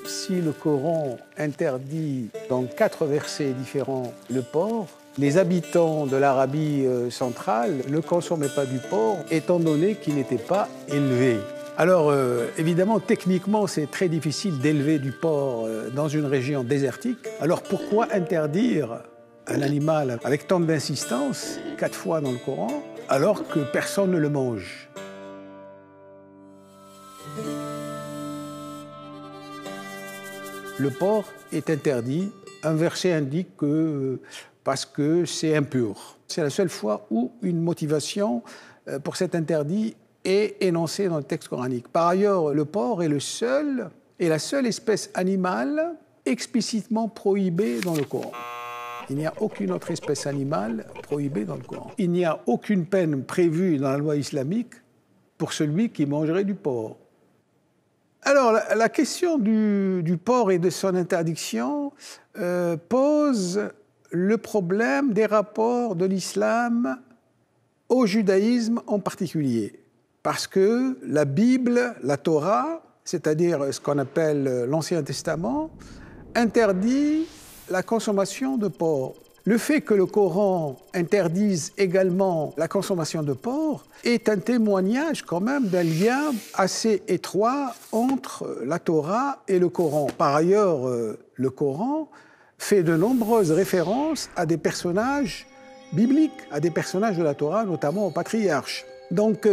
Si le Coran interdit dans 4 versets différents le porc, les habitants de l'Arabie centrale ne consommaient pas du porc étant donné qu'il n'était pas élevé. Alors évidemment, techniquement, c'est très difficile d'élever du porc dans une région désertique. Alors pourquoi interdire un animal avec tant d'insistance, 4 fois dans le Coran, alors que personne ne le mange ? Le porc est interdit. Un verset indique que parce que c'est impur. C'est la seule fois où une motivation pour cet interdit est énoncée dans le texte coranique. Par ailleurs, le porc est la seule espèce animale explicitement prohibée dans le Coran. Il n'y a aucune autre espèce animale prohibée dans le Coran. Il n'y a aucune peine prévue dans la loi islamique pour celui qui mangerait du porc. Alors, la question du porc et de son interdiction pose le problème des rapports de l'islam au judaïsme en particulier. Parce que la Bible, la Torah, c'est-à-dire ce qu'on appelle l'Ancien Testament, interdit la consommation de porc. Le fait que le Coran interdise également la consommation de porc est un témoignage quand même d'un lien assez étroit entre la Torah et le Coran. Par ailleurs, le Coran fait de nombreuses références à des personnages bibliques, à des personnages de la Torah, notamment aux patriarches. Donc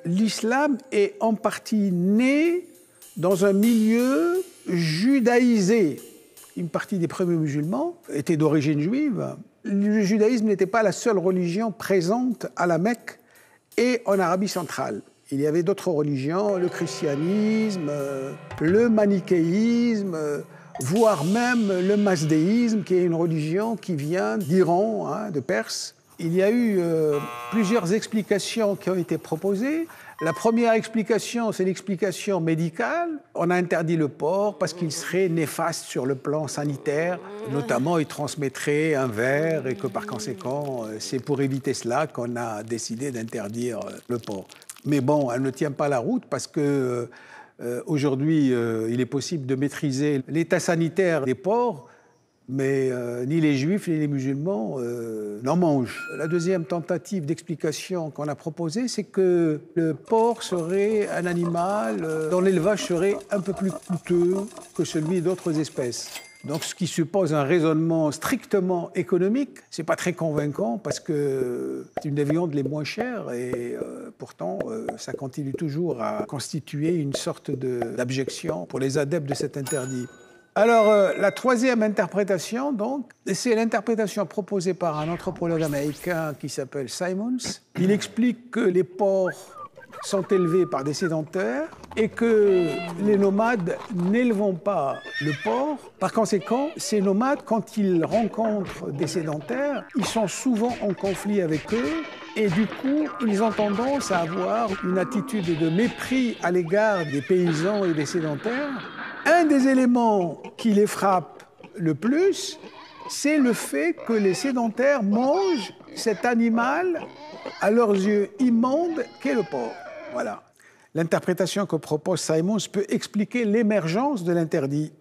l'islam est en partie né dans un milieu judaïsé. Une partie des premiers musulmans étaient d'origine juive. Le judaïsme n'était pas la seule religion présente à la Mecque et en Arabie centrale. Il y avait d'autres religions, le christianisme, le manichéisme, voire même le mazdéisme, qui est une religion qui vient d'Iran, de Perse. Il y a eu plusieurs explications qui ont été proposées. La première explication, c'est l'explication médicale. On a interdit le porc parce qu'il serait néfaste sur le plan sanitaire. Notamment, il transmettrait un ver et que par conséquent, c'est pour éviter cela qu'on a décidé d'interdire le porc. Mais bon, elle ne tient pas la route parce que aujourd'hui, il est possible de maîtriser l'état sanitaire des porcs, mais ni les juifs ni les musulmans n'en mangent. La deuxième tentative d'explication qu'on a proposée, c'est que le porc serait un animal dont l'élevage serait un peu plus coûteux que celui d'autres espèces. Donc ce qui suppose un raisonnement strictement économique, c'est pas très convaincant parce que c'est une des viandes les moins chères et pourtant ça continue toujours à constituer une sorte d'abjection pour les adeptes de cet interdit. Alors, la troisième interprétation, donc, c'est l'interprétation proposée par un anthropologue américain qui s'appelle Simons. Il explique que les porcs sont élevés par des sédentaires et que les nomades n'élevent pas le porc. Par conséquent, ces nomades, quand ils rencontrent des sédentaires, ils sont souvent en conflit avec eux et du coup, ils ont tendance à avoir une attitude de mépris à l'égard des paysans et des sédentaires. Un des éléments qui les frappe le plus, c'est le fait que les sédentaires mangent cet animal à leurs yeux immonde qu'est le porc. Voilà. L'interprétation que propose Simons peut expliquer l'émergence de l'interdit.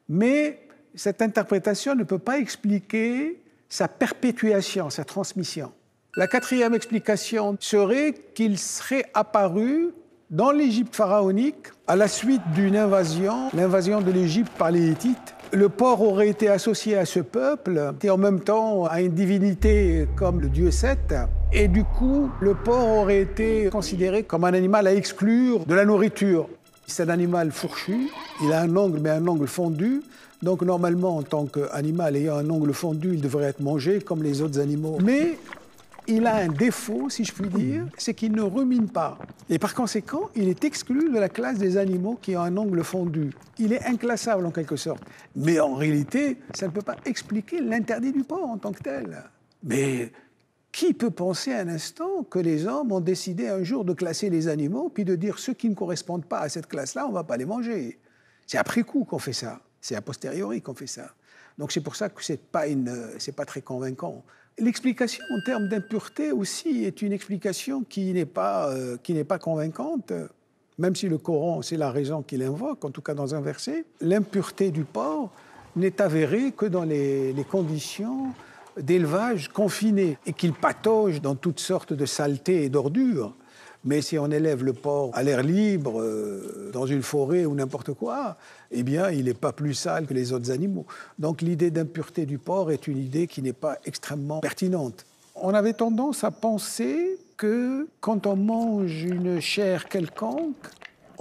Mais cette interprétation ne peut pas expliquer sa perpétuation, sa transmission. La quatrième explication serait qu'il serait apparu dans l'Égypte pharaonique, à la suite d'une invasion, l'invasion de l'Égypte par les Hittites. Le porc aurait été associé à ce peuple et en même temps à une divinité comme le dieu Seth. Et du coup, le porc aurait été considéré comme un animal à exclure de la nourriture. C'est un animal fourchu, il a un ongle, mais un ongle fondu. Donc normalement, en tant qu'animal ayant un ongle fondu, il devrait être mangé comme les autres animaux. Mais il a un défaut, si je puis dire, c'est qu'il ne rumine pas. Et par conséquent, il est exclu de la classe des animaux qui ont un ongle fondu. Il est inclassable en quelque sorte. Mais en réalité, ça ne peut pas expliquer l'interdit du porc en tant que tel. Mais qui peut penser un instant que les hommes ont décidé un jour de classer les animaux, puis de dire ceux qui ne correspondent pas à cette classe-là, on ne va pas les manger? C'est après coup qu'on fait ça. C'est a posteriori qu'on fait ça. Donc c'est pour ça que c'est pas très convaincant. L'explication en termes d'impureté aussi est une explication qui n'est pas convaincante, même si le Coran, c'est la raison qu'il invoque, en tout cas dans un verset. L'impureté du porc n'est avérée que dans les conditions d'élevage confiné et qu'il patauge dans toutes sortes de saletés et d'ordures. Mais si on élève le porc à l'air libre, dans une forêt ou n'importe quoi, eh bien, il n'est pas plus sale que les autres animaux. Donc l'idée d'impureté du porc est une idée qui n'est pas extrêmement pertinente. On avait tendance à penser que quand on mange une chair quelconque,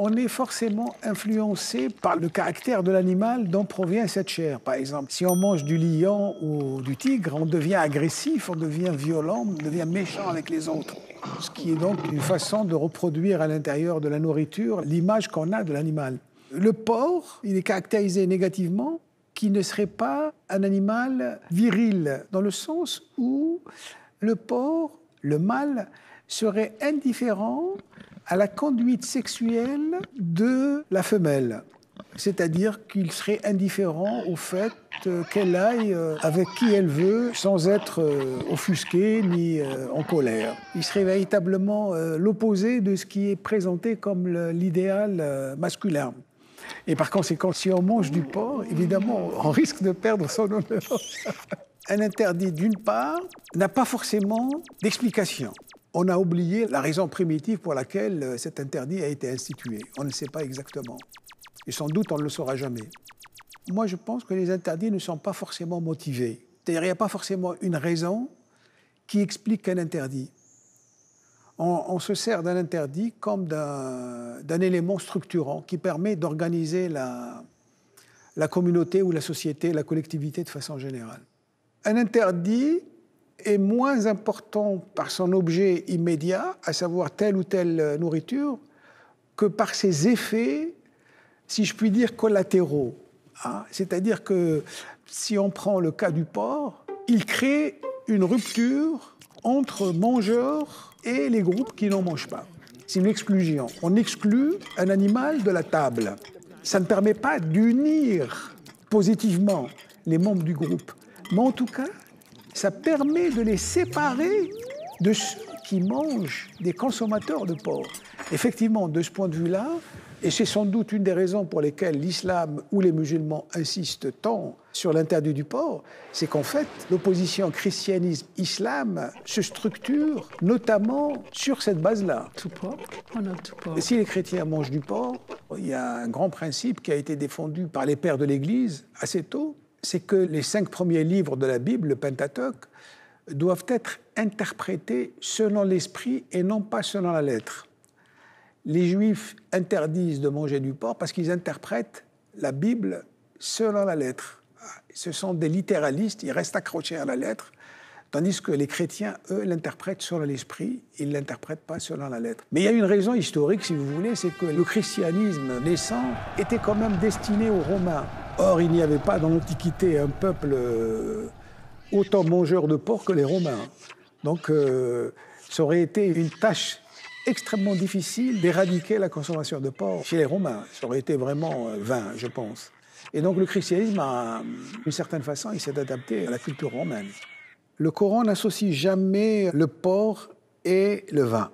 on est forcément influencé par le caractère de l'animal dont provient cette chair. Par exemple, si on mange du lion ou du tigre, on devient agressif, on devient violent, on devient méchant avec les autres. Ce qui est donc une façon de reproduire à l'intérieur de la nourriture l'image qu'on a de l'animal. Le porc, il est caractérisé négativement qu'il ne serait pas un animal viril, dans le sens où le porc, le mâle, serait indifférent à la conduite sexuelle de la femelle. C'est-à-dire qu'il serait indifférent au fait qu'elle aille avec qui elle veut sans être offusqué ni en colère. Il serait véritablement l'opposé de ce qui est présenté comme l'idéal masculin. Et par conséquent, si on mange du porc, évidemment, on risque de perdre son honneur. Un interdit, d'une part, n'a pas forcément d'explication. On a oublié la raison primitive pour laquelle cet interdit a été institué. On ne sait pas exactement. Et sans doute, on ne le saura jamais. Moi, je pense que les interdits ne sont pas forcément motivés. C'est-à-dire qu'il n'y a pas forcément une raison qui explique un interdit. On se sert d'un interdit comme d'un élément structurant qui permet d'organiser la communauté ou la société, la collectivité de façon générale. Un interdit est moins important par son objet immédiat, à savoir telle ou telle nourriture, que par ses effets, si je puis dire, collatéraux. C'est-à-dire que si on prend le cas du porc, il crée une rupture entre mangeurs et les groupes qui n'en mangent pas. C'est une exclusion. On exclut un animal de la table. Ça ne permet pas d'unir positivement les membres du groupe. Mais en tout cas, ça permet de les séparer de ceux qui mangent des consommateurs de porc. Effectivement, de ce point de vue-là, et c'est sans doute une des raisons pour lesquelles l'islam ou les musulmans insistent tant sur l'interdit du porc, c'est qu'en fait, l'opposition christianisme-islam se structure notamment sur cette base-là. Tout porc ou non tout porc? Et si les chrétiens mangent du porc, il y a un grand principe qui a été défendu par les pères de l'Église assez tôt, c'est que les 5 premiers livres de la Bible, le Pentateuque, doivent être interprétés selon l'esprit et non pas selon la lettre. Les Juifs interdisent de manger du porc parce qu'ils interprètent la Bible selon la lettre. Ce sont des littéralistes, ils restent accrochés à la lettre, tandis que les chrétiens, eux, l'interprètent selon l'esprit, ils ne l'interprètent pas selon la lettre. Mais il y a une raison historique, si vous voulez, c'est que le christianisme naissant était quand même destiné aux Romains. Or, il n'y avait pas dans l'Antiquité un peuple autant mangeur de porc que les Romains. Donc, ça aurait été une tâche extrêmement difficile d'éradiquer la consommation de porc chez les Romains. Ça aurait été vraiment vain, je pense. Et donc le christianisme, d'une certaine façon, il s'est adapté à la culture romaine. Le Coran n'associe jamais le porc et le vin.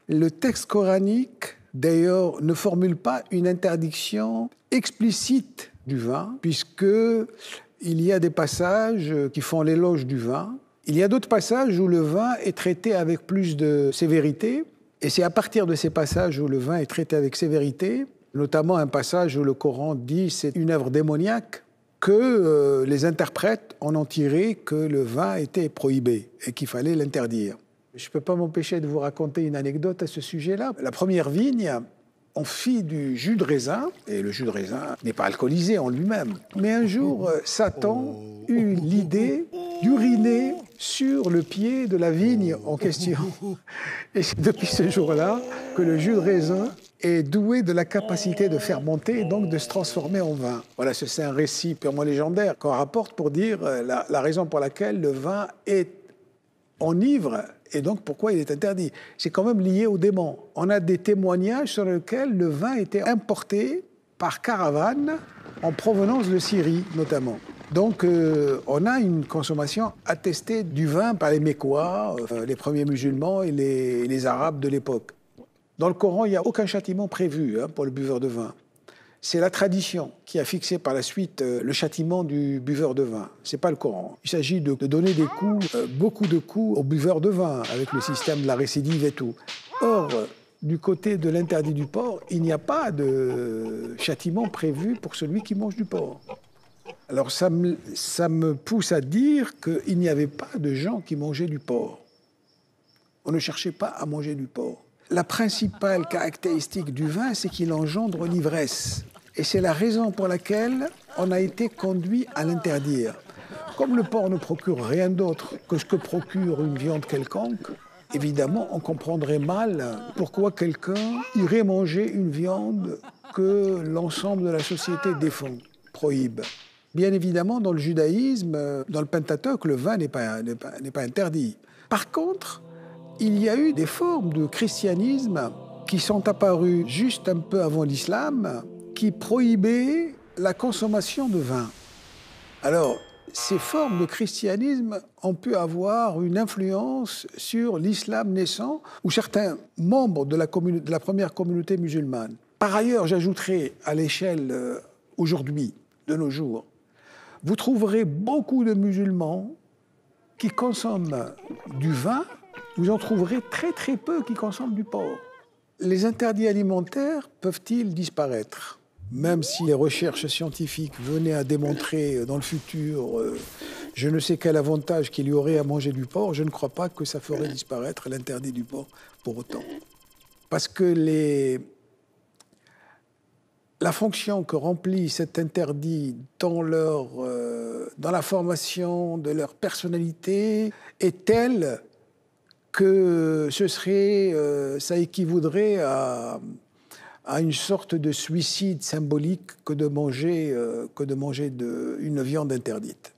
Le texte coranique, d'ailleurs, ne formule pas une interdiction explicite du vin, puisqu'il y a des passages qui font l'éloge du vin. Il y a d'autres passages où le vin est traité avec plus de sévérité. Et c'est à partir de ces passages où le vin est traité avec sévérité, notamment un passage où le Coran dit c'est une œuvre démoniaque, que les interprètes en ont tiré que le vin était prohibé et qu'il fallait l'interdire. Je ne peux pas m'empêcher de vous raconter une anecdote à ce sujet-là. La première vigne, on fit du jus de raisin, et le jus de raisin n'est pas alcoolisé en lui-même. Mais un jour, Satan eut l'idée d'uriner sur le pied de la vigne en question. Et c'est depuis ce jour-là que le jus de raisin est doué de la capacité de fermenter et donc de se transformer en vin. Voilà, c'est un récit purement légendaire qu'on rapporte pour dire la raison pour laquelle le vin est enivre et donc pourquoi il est interdit. C'est quand même lié au démon. On a des témoignages sur lesquels le vin était importé par caravane en provenance de Syrie notamment. Donc on a une consommation attestée du vin par les Mécois, les premiers musulmans et les Arabes de l'époque. Dans le Coran, il n'y a aucun châtiment prévu pour le buveur de vin. C'est la tradition qui a fixé par la suite le châtiment du buveur de vin. Ce n'est pas le Coran. Il s'agit de donner des coups, beaucoup de coups aux buveurs de vin, avec le système de la récidive et tout. Or, du côté de l'interdit du porc, il n'y a pas de châtiment prévu pour celui qui mange du porc. Alors ça me pousse à dire qu'il n'y avait pas de gens qui mangeaient du porc. On ne cherchait pas à manger du porc. La principale caractéristique du vin, c'est qu'il engendre l'ivresse. Et c'est la raison pour laquelle on a été conduit à l'interdire. Comme le porc ne procure rien d'autre que ce que procure une viande quelconque, évidemment, on comprendrait mal pourquoi quelqu'un irait manger une viande que l'ensemble de la société défend, prohibe. Bien évidemment, dans le judaïsme, dans le Pentateuque, le vin n'est pas interdit. Par contre, il y a eu des formes de christianisme qui sont apparues juste un peu avant l'islam, qui prohibaient la consommation de vin. Alors, ces formes de christianisme ont pu avoir une influence sur l'islam naissant ou certains membres de la première communauté musulmane. Par ailleurs, j'ajouterai à l'échelle aujourd'hui, de nos jours, vous trouverez beaucoup de musulmans qui consomment du vin. Vous en trouverez très très peu qui consomment du porc. Les interdits alimentaires peuvent-ils disparaître? Même si les recherches scientifiques venaient à démontrer dans le futur je ne sais quel avantage qu'il y aurait à manger du porc, je ne crois pas que ça ferait disparaître l'interdit du porc pour autant. Parce que la fonction que remplit cet interdit dans la formation de leur personnalité est telle que ça équivaudrait à une sorte de suicide symbolique que de manger une viande interdite.